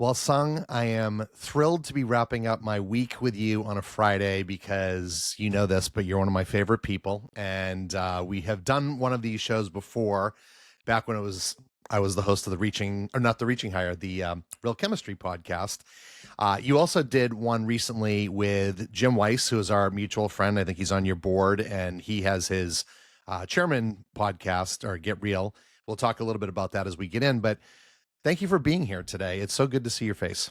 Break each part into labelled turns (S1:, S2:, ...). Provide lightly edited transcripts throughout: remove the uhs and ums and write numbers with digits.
S1: Well, Sung, I am thrilled to be wrapping up my week with you on a Friday because you know this, but you're one of my favorite people. And we have done one of these shows before, back when I was the host of the Reaching, or not the Reaching Higher, the Real Chemistry podcast. You also did one recently with Jim Weiss, who is our mutual friend. I think he's on your board, and he has his chairman podcast, or Get Real. We'll talk a little bit about that as we get in, but thank you for being here today. It's so good to see your face.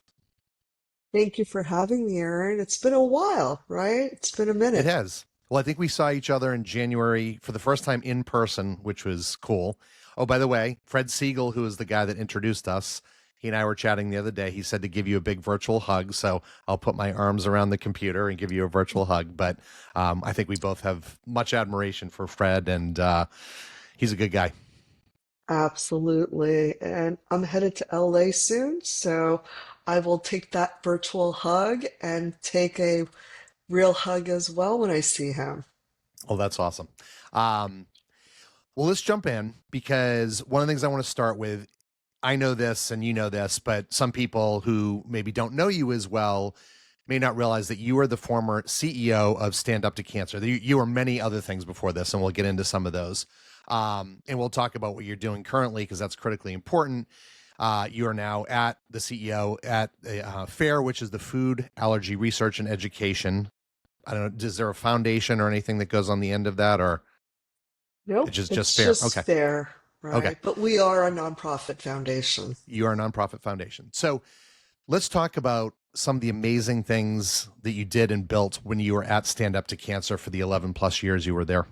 S2: Thank you for having me, Aaron. It's been a while, right? It's been a
S1: It
S2: minute.
S1: has. Well, I think we saw each other in January for the first time in person, which was cool. Oh, by the way, Fred Siegel, who is the guy that introduced us, he and I were chatting the other day. He said to give you a big virtual hug. So I'll put my arms around the computer and give you a virtual hug. But I think we both have much admiration for Fred, and he's a good guy.
S2: Absolutely. And I'm headed to LA soon, so I will take that virtual hug and take a real hug as well when I see him.
S1: Oh, that's awesome. Um, well, let's jump in because one of the things I want to start with, I know this and you know this, but some people who maybe don't know you as well may not realize that you are the former CEO of Stand Up to Cancer. You were many other things before this, and we'll get into some of those. And we'll talk about what you're doing currently because that's critically important. You are now at the CEO at FAIR, which is the Food Allergy Research and Education. I don't know, is there a foundation or anything that goes on the end of that, or it's
S2: Nope,
S1: just
S2: it's
S1: FAIR? Okay.
S2: just fair,
S1: Okay.
S2: right? But we are a nonprofit foundation.
S1: You are a nonprofit foundation. So let's talk about some of the amazing things that you did and built when you were at Stand Up to Cancer for the 11 plus years you were there.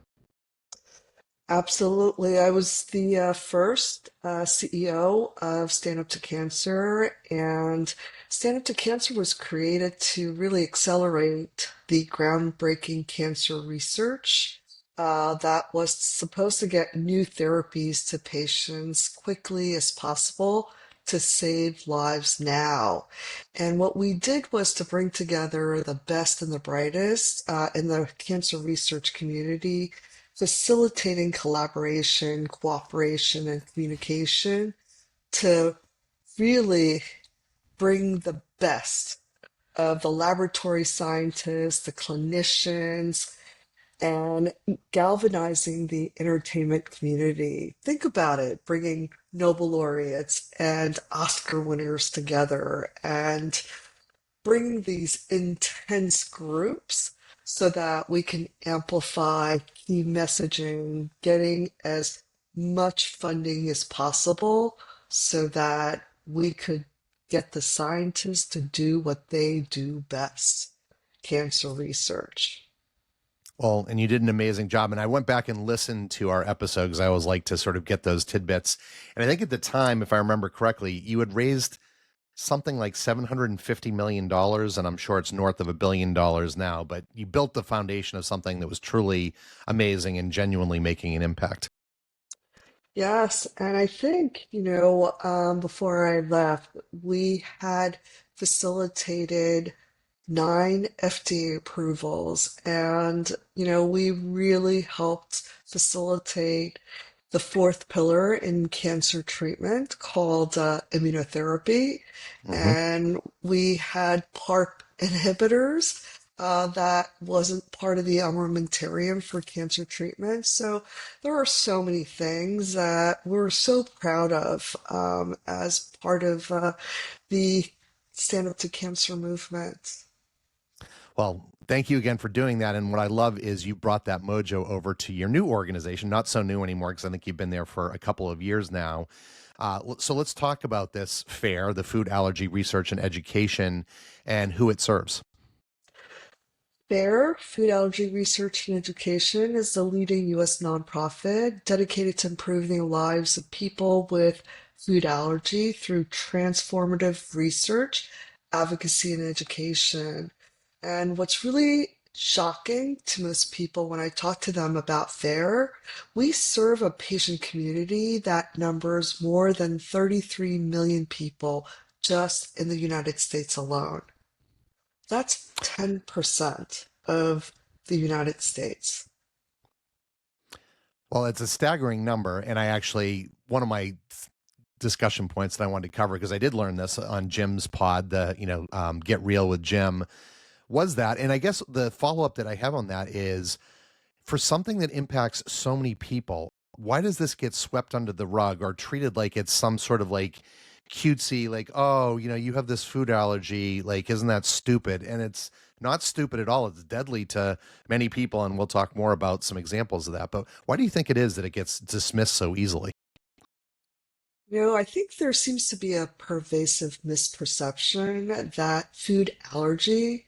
S2: Absolutely. I was the first CEO of Stand Up to Cancer, and Stand Up to Cancer was created to really accelerate the groundbreaking cancer research that was supposed to get new therapies to patients quickly as possible to save lives now. And what we did was to bring together the best and the brightest in the cancer research community, facilitating collaboration, cooperation, and communication to really bring the best of the laboratory scientists, the clinicians, and galvanizing the entertainment community. Think about it, bringing Nobel laureates and Oscar winners together and bringing these intense groups so that we can amplify key messaging, getting as much funding as possible so that we could get the scientists to do what they do best, cancer research.
S1: Well, and you did an amazing job. And I went back and listened to our episode because I always like to sort of get those tidbits. And I think at the time, if I remember correctly, you had raised something like $750 million. And I'm sure it's north of $1 billion now. But you built the foundation of something that was truly amazing and genuinely making an impact.
S2: Yes, and I think, before I left, we had facilitated 9 FDA approvals, and, we really helped facilitate the fourth pillar in cancer treatment called immunotherapy.
S1: Hmm.
S2: And we had PARP inhibitors that wasn't part of the armamentarium for cancer treatment. So there are so many things that we're so proud of as part of the Stand Up to Cancer movement.
S1: Well, thank you again for doing that. And what I love is you brought that mojo over to your new organization, not so new anymore, because I think you've been there for a couple of years now. So let's talk about this fair, the Food Allergy Research and Education, and who it serves.
S2: FAIR, Food Allergy Research and Education, is the leading U.S. nonprofit dedicated to improving the lives of people with food allergy through transformative research, advocacy, and education. And what's really shocking to most people when I talk to them about FAIR, we serve a patient community that numbers more than 33 million people just in the United States alone. That's 10% of the United States.
S1: Well, it's a staggering number. And I actually, one of my discussion points that I wanted to cover because I did learn this on Jim's pod, the Get Real with Jim, was that, and I guess the follow up that I have on that is for something that impacts so many people, why does this get swept under the rug or treated like it's some sort of like cutesy, like, oh, you have this food allergy, like, isn't that stupid? And it's not stupid at all. It's deadly to many people, and we'll talk more about some examples of that. But why do you think it is that it gets dismissed so easily?
S2: I think there seems to be a pervasive misperception that food allergy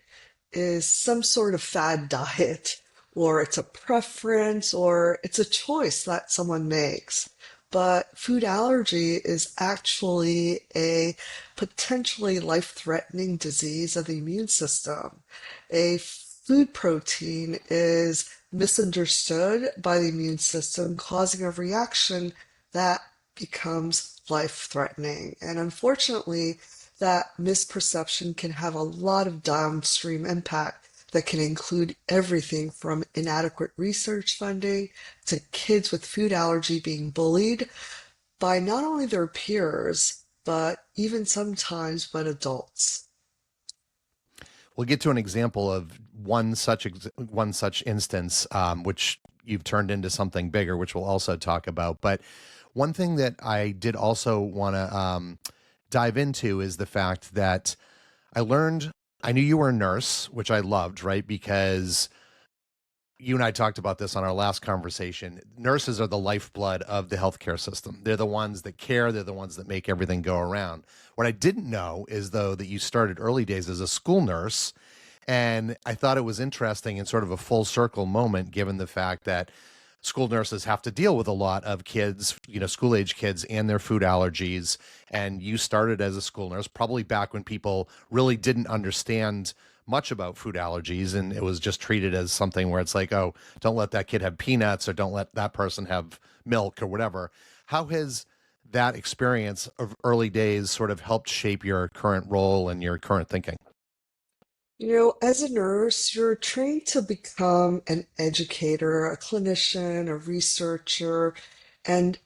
S2: is some sort of fad diet, or it's a preference, or it's a choice that someone makes. But food allergy is actually a potentially life-threatening disease of the immune system. A food protein is misunderstood by the immune system, causing a reaction that becomes life-threatening. And unfortunately, that misperception can have a lot of downstream impact that can include everything from inadequate research funding to kids with food allergy being bullied by not only their peers, but even sometimes by adults.
S1: We'll get to an example of one such instance, which you've turned into something bigger, which we'll also talk about. But one thing that I did also want to dive into is the fact that I learned I knew you were a nurse, which I loved, right? Because you and I talked about this on our last conversation. Nurses are the lifeblood of the healthcare system. They're the ones that care, they're the ones that make everything go around. What I didn't know is, though, that you started early days as a school nurse. And I thought it was interesting and sort of a full circle moment, given the fact that school nurses have to deal with a lot of kids, school age kids and their food allergies. And you started as a school nurse, probably back when people really didn't understand much about food allergies. And it was just treated as something where it's like, oh, don't let that kid have peanuts or don't let that person have milk or whatever. How has that experience of early days sort of helped shape your current role and your current thinking?
S2: As a nurse, you're trained to become an educator, a clinician, a researcher, and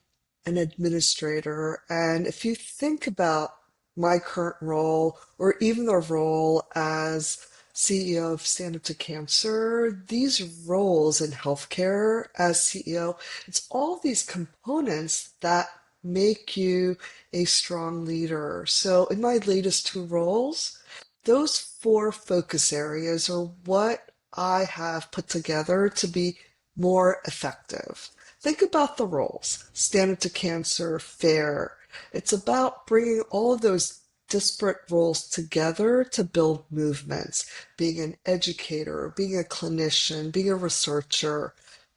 S2: an administrator. And if you think about my current role, or even the role as CEO of Stand Up to Cancer, these roles in healthcare as CEO, it's all these components that make you a strong leader. So in my latest two roles, those four focus areas are what I have put together to be more effective. Think about the roles. Stand Up to Cancer, FAIR. It's about bringing all of those disparate roles together to build movements. Being an educator, being a clinician, being a researcher,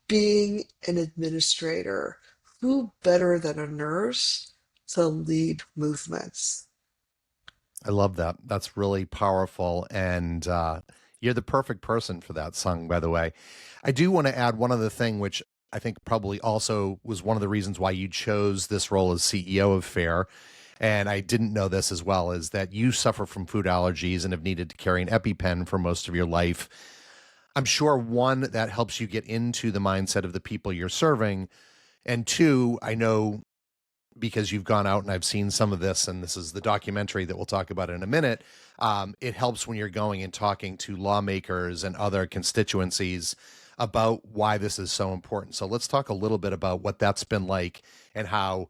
S2: being an administrator. Who better than a nurse to lead movements?
S1: I love that. That's really powerful. And you're the perfect person for that, Sung, by the way. I do want to add one other thing, which I think probably also was one of the reasons why you chose this role as CEO of FAIR. And I didn't know this as well, is that you suffer from food allergies and have needed to carry an EpiPen for most of your life. I'm sure, one, that helps you get into the mindset of the people you're serving. And two, I know because you've gone out and I've seen some of this, and this is the documentary that we'll talk about in a minute. It helps when you're going and talking to lawmakers and other constituencies about why this is so important. So let's talk a little bit about what that's been like and how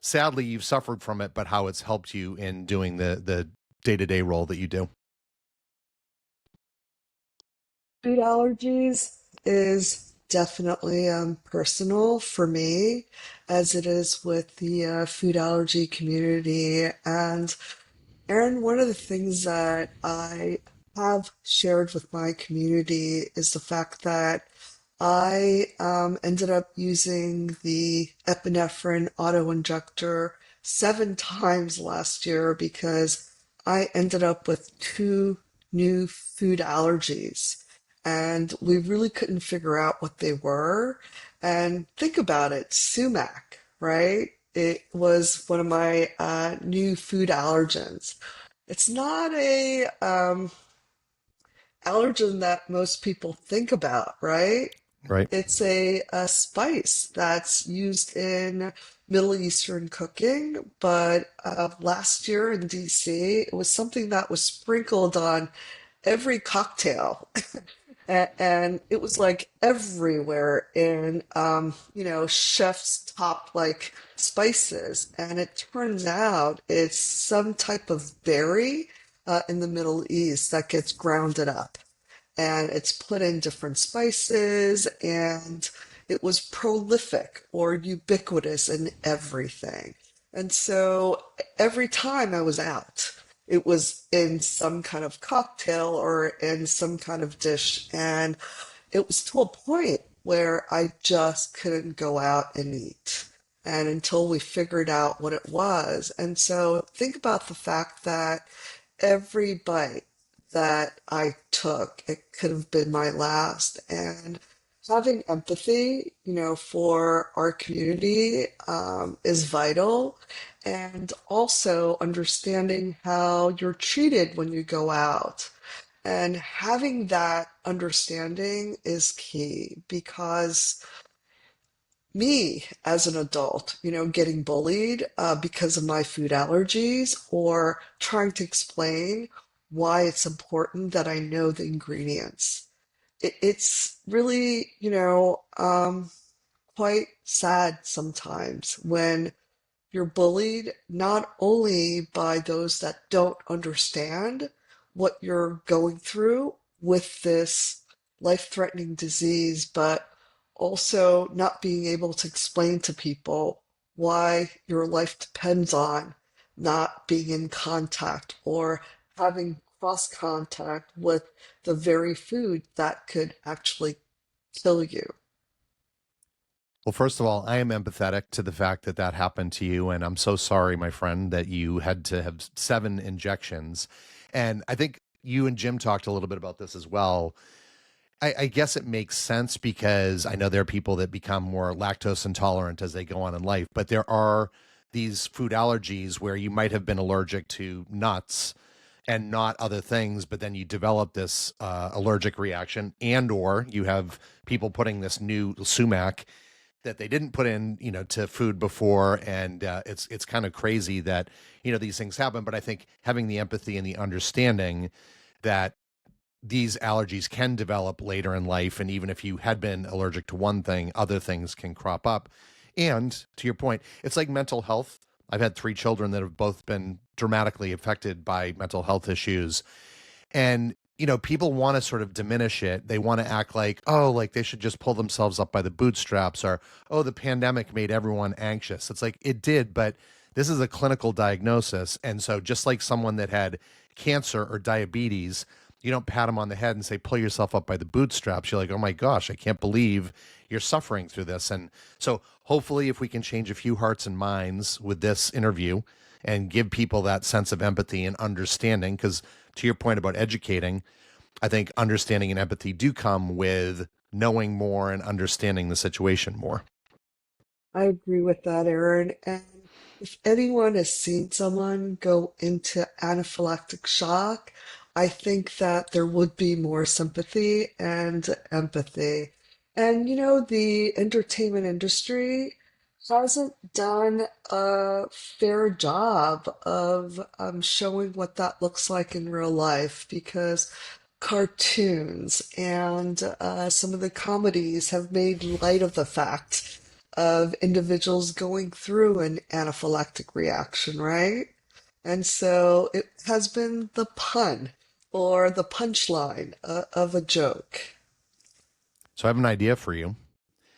S1: sadly you've suffered from it, but how it's helped you in doing the day-to-day role that you do.
S2: Food allergies is definitely personal for me, as it is with the food allergy community. And Aaron, one of the things that I have shared with my community is the fact that I ended up using the epinephrine auto-injector 7 times last year because I ended up with two new food allergies. And we really couldn't figure out what they were. And think about it, sumac, right? It was one of my new food allergens. It's not a allergen that most people think about, right?
S1: Right.
S2: It's a spice that's used in Middle Eastern cooking, but last year in DC, it was something that was sprinkled on every cocktail. And it was like everywhere in chef's top like spices, and it turns out it's some type of berry in the Middle East that gets grounded up, and it's put in different spices, and it was prolific or ubiquitous in everything. And so every time I was out, it was in some kind of cocktail or in some kind of dish. And it was to a point where I just couldn't go out and eat. And until we figured out what it was. And so think about the fact that every bite that I took, it could have been my last. And having empathy, for our community is vital. And also understanding how you're treated when you go out. And having that understanding is key because me as an adult, getting bullied because of my food allergies or trying to explain why it's important that I know the ingredients. It's really, quite sad sometimes when you're bullied not only by those that don't understand what you're going through with this life-threatening disease, but also not being able to explain to people why your life depends on not being in contact or having cross contact with the very food that could actually kill you.
S1: Well, first of all, I am empathetic to the fact that that happened to you. And I'm so sorry, my friend, that you had to have 7 injections. And I think you and Jim talked a little bit about this as well. I guess it makes sense because I know there are people that become more lactose intolerant as they go on in life, but there are these food allergies where you might have been allergic to nuts and not other things, but then you develop this allergic reaction, and or you have people putting this new sumac that they didn't put in, to food before, and it's kind of crazy that these things happen. But I think having the empathy and the understanding that these allergies can develop later in life. And even if you had been allergic to one thing, other things can crop up. And to your point, it's like mental health. I've had 3 children that have both been dramatically affected by mental health issues. And, people want to sort of diminish it. They want to act like, oh, like they should just pull themselves up by the bootstraps, or, oh, the pandemic made everyone anxious. It's like it did, but this is a clinical diagnosis. And so just like someone that had cancer or diabetes, you don't pat them on the head and say, pull yourself up by the bootstraps. You're like, oh my gosh, I can't believe you're suffering through this. And so hopefully, if we can change a few hearts and minds with this interview and give people that sense of empathy and understanding, because to your point about educating, I think understanding and empathy do come with knowing more and understanding the situation more.
S2: I agree with that, Aaron. And if anyone has seen someone go into anaphylactic shock, I think that there would be more sympathy and empathy. And the entertainment industry hasn't done a fair job of showing what that looks like in real life because cartoons and some of the comedies have made light of the fact of individuals going through an anaphylactic reaction, right? And so it has been the pun or the punchline of a joke.
S1: So I have an idea for you.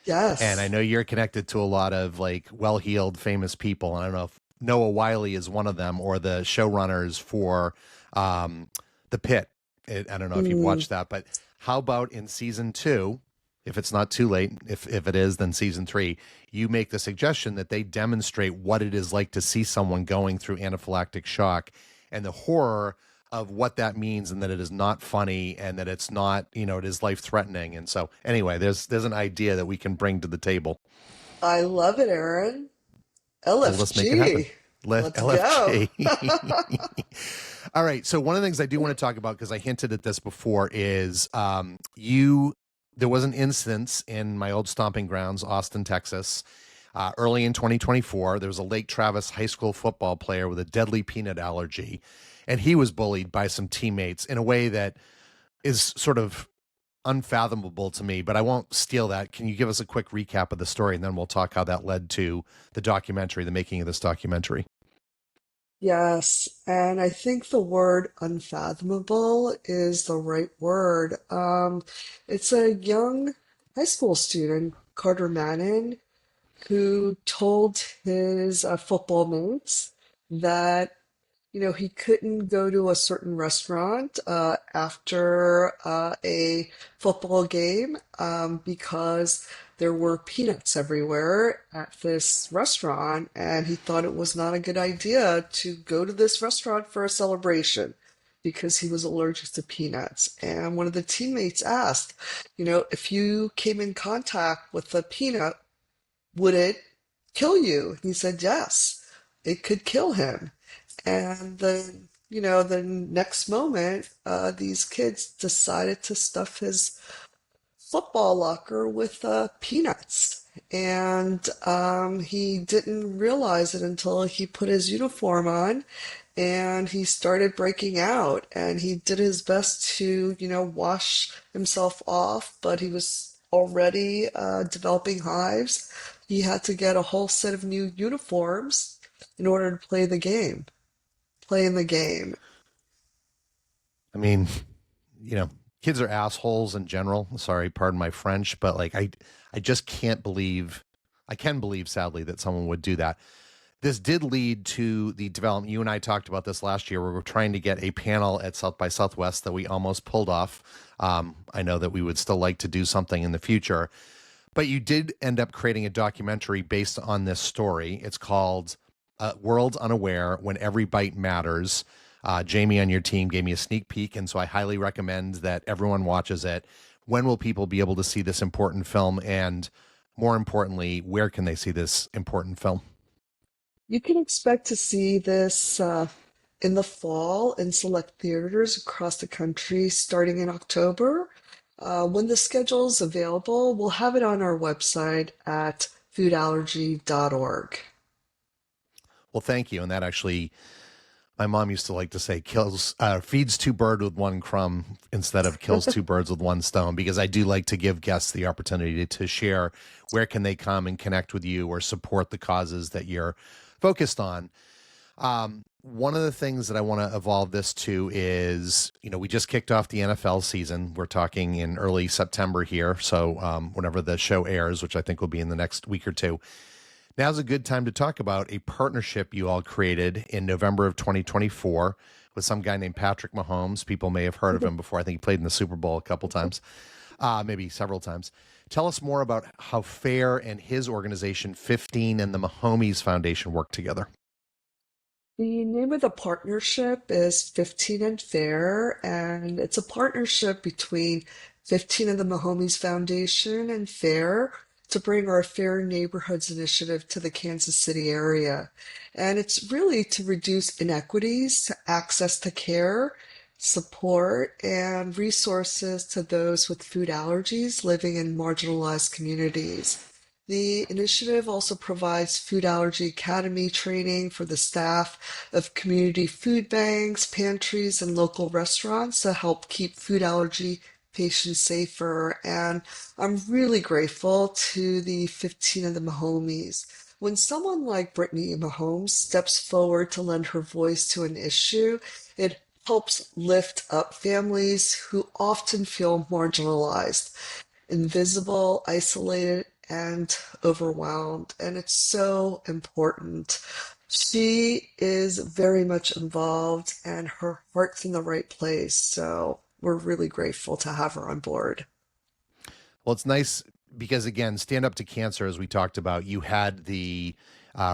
S1: And I
S2: Yes.
S1: know you're connected to a lot of like well-heeled famous people. And I don't know if Noah Wiley is one of them, or the showrunners for um, The Pit. I don't know if you've
S2: Mm,
S1: watched that, but how about in season 2, if it's not too late, if it is, then season 3, you make the suggestion that they demonstrate what it is like to see someone going through anaphylactic shock and the horror of what that means, and that it is not funny, and that it's not, it is life threatening. And so anyway, there's an idea that we can bring to the table.
S2: I love it, Aaron.
S1: Well, let's make it happen.
S2: LFG.
S1: Let
S2: Let's go.
S1: LFG. All right. So one of the things I do want to talk about, because I hinted at this before, is there was an instance in my old stomping grounds, Austin, Texas, Early in 2024, there was a Lake Travis high school football player with a deadly peanut allergy, and he was bullied by some teammates in a way that is sort of unfathomable to me, but I won't steal that. Can you give us a quick recap of the story, and then we'll talk how that led to the documentary, the making of this documentary?
S2: Yes, and I think the word unfathomable is the right word. It's a young high school student, Carter Manning, who told his football mates that he couldn't go to a certain restaurant after a football game because there were peanuts everywhere at this restaurant, and he thought it was not a good idea to go to this restaurant for a celebration because he was allergic to peanuts. And one of the teammates asked, if you came in contact with a peanut, would it kill you? He said, yes, it could kill him. And then, the next moment, these kids decided to stuff his football locker with peanuts. And he didn't realize it until he put his uniform on and he started breaking out. And he did his best to, wash himself off, but he was already developing hives. He had to get a whole set of new uniforms in order to play in the game.
S1: I mean, you know, kids are assholes in general. Sorry, pardon my French, but like I just can't believe I can believe sadly that someone would do that. This did lead to the development. You and I talked about this last year where we were trying to get a panel at South by Southwest that we almost pulled off. I know that we would still like to do something in the future, but you did end up creating a documentary based on this story. It's called Worlds Unaware When Every Bite Matters. Jamie on your team gave me a sneak peek, and so I highly recommend that everyone watches it. When will people be able to see this important film? And more importantly, where can they see this important film?
S2: You can expect to see this in the fall in select theaters across the country starting in October. When the schedule is available, we'll have it on our website at foodallergy.org.
S1: Well, thank you. And that actually, my mom used to like to say, kills, feeds two birds with one crumb instead of kills two birds with one stone, because I do like to give guests the opportunity to share where can they come and connect with you or support the causes that you're focused on. One of the things that I want to evolve this to is, we just kicked off the NFL season. We're talking in early September here. So whenever the show airs, which I think will be in the next week or two, now's a good time to talk about a partnership you all created in November of 2024 with some guy named Patrick Mahomes. People may have heard of him before. I think he played in the Super Bowl a couple times, maybe several times. Tell us more about how FAIR and his organization, 15 and the Mahomes Foundation, work together.
S2: The name of the partnership is 15 and Fair, and it's a partnership between 15 and the Mahomes Foundation and Fair to bring our Fair Neighborhoods initiative to the Kansas City area. And it's really to reduce inequities, access to care, support, and resources to those with food allergies living in marginalized communities. The initiative also provides food allergy academy training for the staff of community food banks, pantries, and local restaurants to help keep food allergy patients safer. And I'm really grateful to the 15 of the Mahomies. When someone like Brittany Mahomes steps forward to lend her voice to an issue, it helps lift up families who often feel marginalized, invisible, isolated, and overwhelmed. And it's so important. She is very much involved and her heart's in the right place. So we're really grateful to have her on board.
S1: Well, it's nice because, again, Stand Up to Cancer, as we talked about, you had the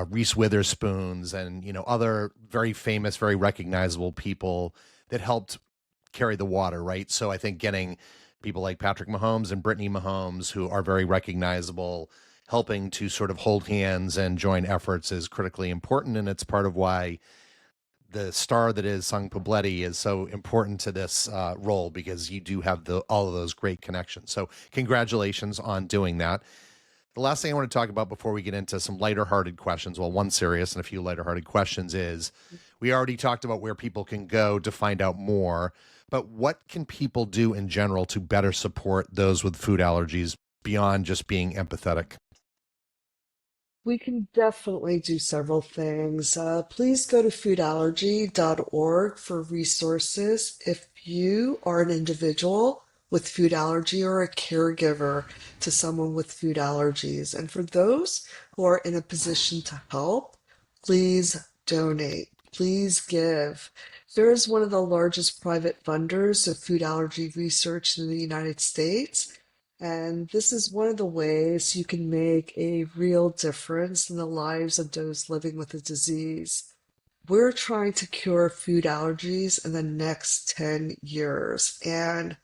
S1: Reese Witherspoons and, other very famous, very recognizable people that helped carry the water, right? So I think getting people like Patrick Mahomes and Brittany Mahomes, who are very recognizable, helping to sort of hold hands and join efforts is critically important. And it's part of why the star that is Sung Poblete is so important to this role, because you do have all of those great connections. So congratulations on doing that. The last thing I want to talk about before we get into some lighter hearted questions, well, one serious and a few lighter hearted questions, is we already talked about where people can go to find out more, but what can people do in general to better support those with food allergies beyond just being empathetic?
S2: We can definitely do several things. Please go to foodallergy.org for resources if you are an individual with food allergy or a caregiver to someone with food allergies. And for those who are in a position to help, please donate. Please give. There is one of the largest private funders of food allergy research in the United States. And this is one of the ways you can make a real difference in the lives of those living with the disease. We're trying to cure food allergies in the next 10 years. And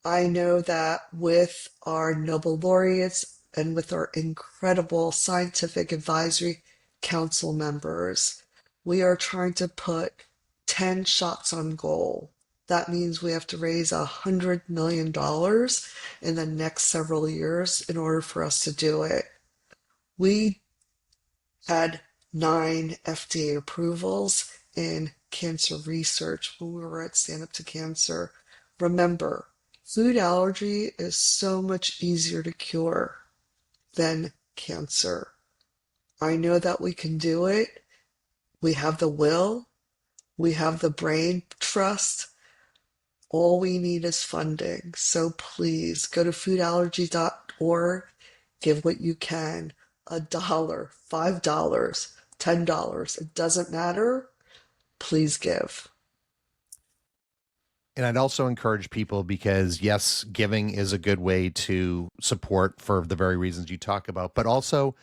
S2: I know that with our Nobel laureates and with our incredible scientific advisory council members, we are trying to put 10 shots on goal. That means we have to raise $100 million in the next several years in order for us to do it. We had 9 FDA approvals in cancer research when we were at Stand Up to Cancer. Remember, food allergy is so much easier to cure than cancer. I know that we can do it. We have the will, we have the brain trust. All we need is funding. So please go to foodallergy.org, give what you can. $1, $5, $10. It doesn't matter. Please give.
S1: And I'd also encourage people because, yes, giving is a good way to support for the very reasons you talk about, but also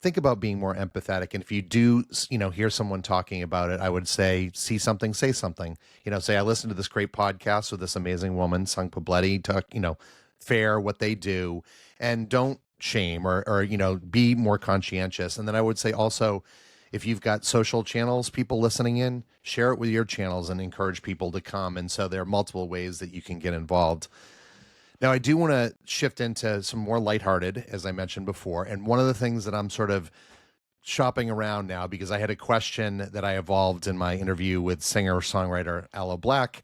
S1: think about being more empathetic. And if you do, hear someone talking about it, I would say, see something, say something. Say, I listened to this great podcast with this amazing woman, Sung Poblete, talk, fair what they do, and don't shame or be more conscientious. And then I would say also, if you've got social channels, people listening in, share it with your channels and encourage people to come. And so there are multiple ways that you can get involved. Now, I do want to shift into some more lighthearted, as I mentioned before. And one of the things that I'm sort of shopping around now, because I had a question that I evolved in my interview with singer-songwriter Aloe Black.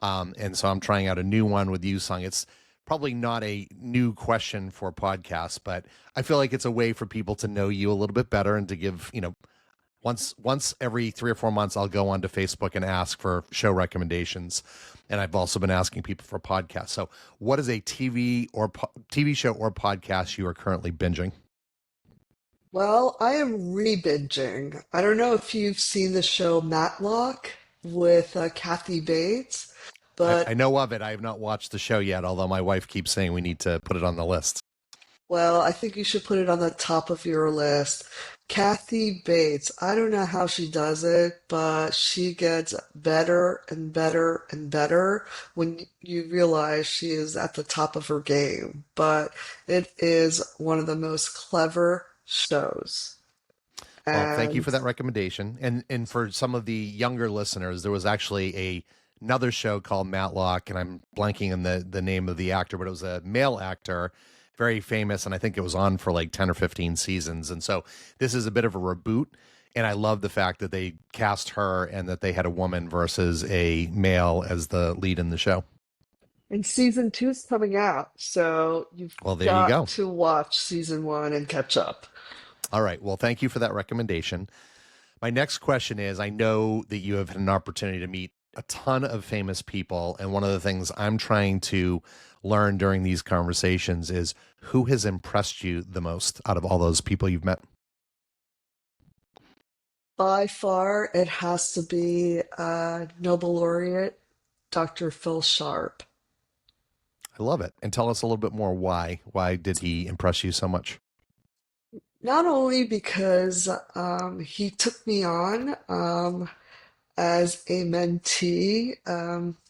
S1: And so I'm trying out a new one with you, Sung. It's probably not a new question for podcasts, but I feel like it's a way for people to know you a little bit better and to give, once every 3 or 4 months, I'll go onto Facebook and ask for show recommendations. And I've also been asking people for podcasts. So what is a TV show or podcast you are currently binging?
S2: Well, I am re-binging. I don't know if you've seen the show Matlock with Kathy Bates,
S1: I
S2: but
S1: know of it. I have not watched the show yet, although my wife keeps saying we need to put it on the list.
S2: well, I think you should put it on the top of your list. Kathy Bates, I don't know how she does it, but she gets better and better and better when you realize she is at the top of her game. But it is one of the most clever shows.
S1: Well, thank you
S2: And
S1: for that recommendation. And for some of the younger listeners, there was actually another show called Matlock, and I'm blanking on the name of the actor, but it was a male actor, very famous, and I think it was on for like 10 or 15 seasons. And so this is a bit of a reboot, and I love the fact that they cast her and that they had a woman versus a male as the lead in the show.
S2: and season two is coming out, so you've
S1: Well, there you
S2: got
S1: go.
S2: to watch season one and catch up.
S1: All right. Well, thank you for that recommendation. My next question is, I know that you have had an opportunity to meet a ton of famous people. And one of the things I'm trying to learn during these conversations is who has impressed you the most out of all those people you've met?
S2: By far, it has to be Nobel laureate Dr. Phil Sharp.
S1: I love it. And tell us a little bit more why. Why did he impress you so much?
S2: Not only because he took me on as a mentee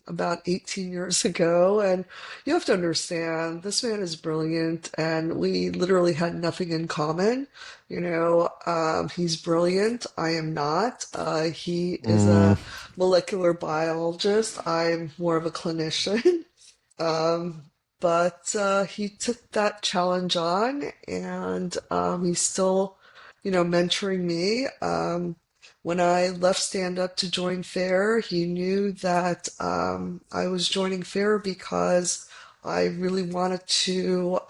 S2: about 18 years ago, and you have to understand, this man is brilliant, and we literally had nothing in common. He's brilliant. I am not. He is
S1: Mm,
S2: a molecular biologist. I'm more of a clinician. but he took that challenge on, and he's still, mentoring me. When I left Stand Up to join FAIR, he knew that I was joining FAIR because I really wanted to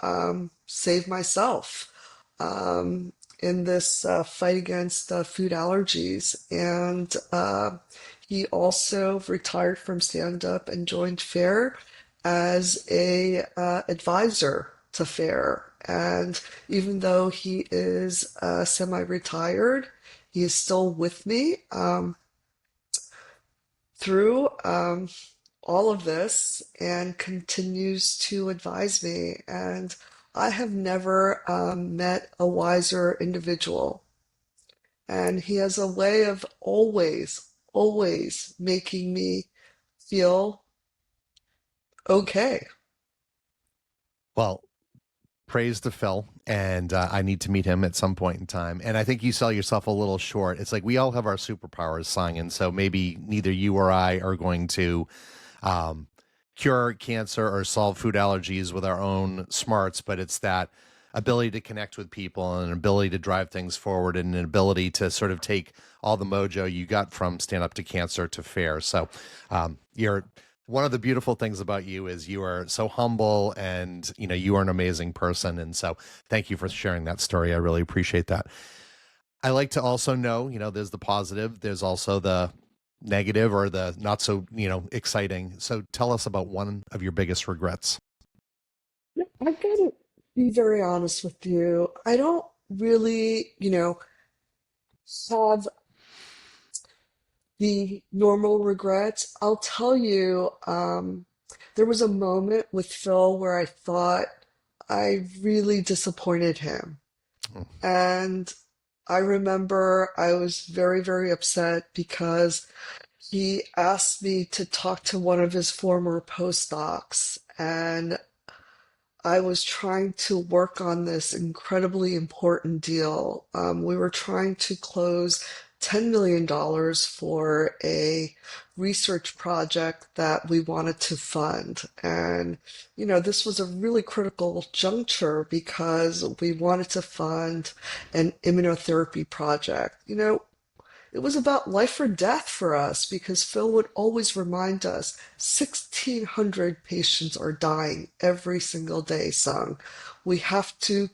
S2: save myself in this fight against food allergies. And he also retired from Stand Up and joined FAIR as a advisor to FAIR. And even though he is semi-retired, he is still with me through all of this and continues to advise me. And I have never met a wiser individual. And he has a way of always making me feel okay.
S1: Well, praise to Phil, and I need to meet him at some point in time. And I think you sell yourself a little short. It's like we all have our superpowers, Sung, and so maybe neither you or I are going to um, cure cancer or solve food allergies with our own smarts, but it's that ability to connect with people and an ability to drive things forward and an ability to sort of take all the mojo you got from Stand Up to Cancer to Fair. So you're one of the beautiful things about you is you are so humble and you are an amazing person. And so thank you for sharing that story. I really appreciate that. I like to also know, there's the positive, there's also the negative or the not so, exciting. So tell us about one of your biggest regrets.
S2: I've got to be very honest with you. I don't really, have the normal regrets. I'll tell you, there was a moment with Phil where I thought I really disappointed him.
S1: Mm.
S2: And I remember I was very upset because he asked me to talk to one of his former postdocs. And I was trying to work on this incredibly important deal. We were trying to close $10 million dollars for a research project that we wanted to fund. And, this was a really critical juncture because we wanted to fund an immunotherapy project. It was about life or death for us because Phil would always remind us 1,600 patients are dying every single day, Sung. We have to,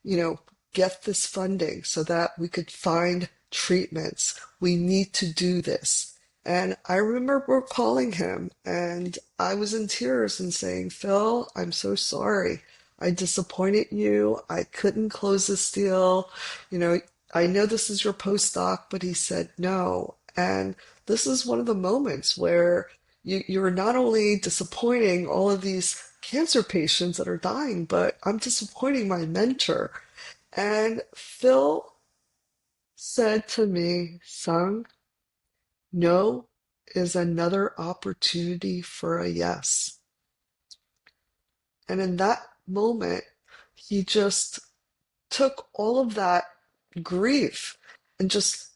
S2: you know, get this funding so that we could find treatments. We need to do this. And I remember calling him and I was in tears and saying, Phil, I'm so sorry. I disappointed you. I couldn't close this deal. You know, I know this is your postdoc, but he said no. And this is one of the moments where you're not only disappointing all of these cancer patients that are dying, but I'm disappointing my mentor. And Phil said to me, Sung, no is another opportunity for a yes. And in that moment, he just took all of that grief and just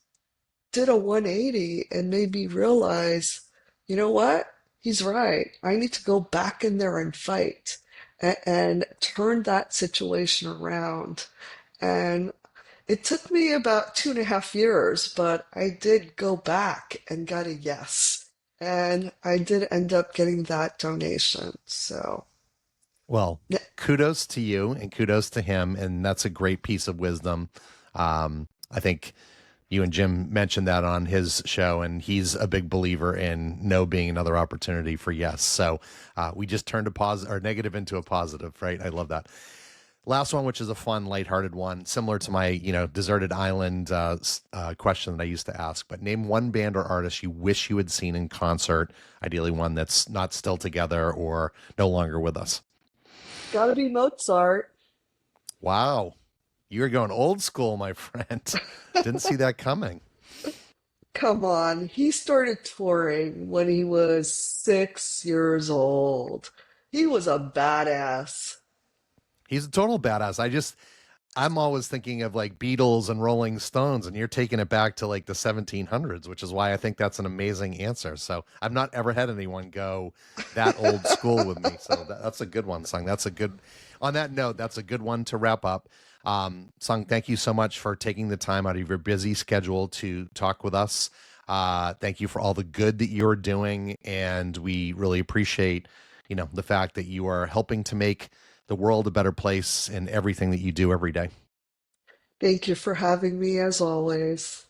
S2: did a 180 and made me realize, you know what? He's right. I need to go back in there and fight and turn that situation around. And it took me about 2.5 years, but I did go back and got a yes. And I did end up getting that donation. So,
S1: Well,
S2: yeah,
S1: kudos to you and kudos to him. And that's a great piece of wisdom. I think you and Jim mentioned that on his show, and he's a big believer in no being another opportunity for yes. So we just turned a positive or negative into a positive, right? I love that. Last one, which is a fun, lighthearted one, similar to my, deserted island question that I used to ask. But name one band or artist you wish you had seen in concert, ideally one that's not still together or no longer with us.
S2: gotta be Mozart.
S1: Wow, you're going old school, my friend. Didn't see that coming.
S2: Come on. He started touring when he was 6 years old. He was a badass.
S1: He's a total badass. I'm always thinking of like Beatles and Rolling Stones, and you're taking it back to like the 1700s, which is why I think that's an amazing answer. So I've not ever had anyone go that old school with me. So that's a good one, Sung. That's a good. On that note, that's a good one to wrap up. Sung, thank you so much for taking the time out of your busy schedule to talk with us. Thank you for all the good that you're doing, and we really appreciate, the fact that you are helping to make the world a better place in everything that you do every day.
S2: Thank you for having me as always.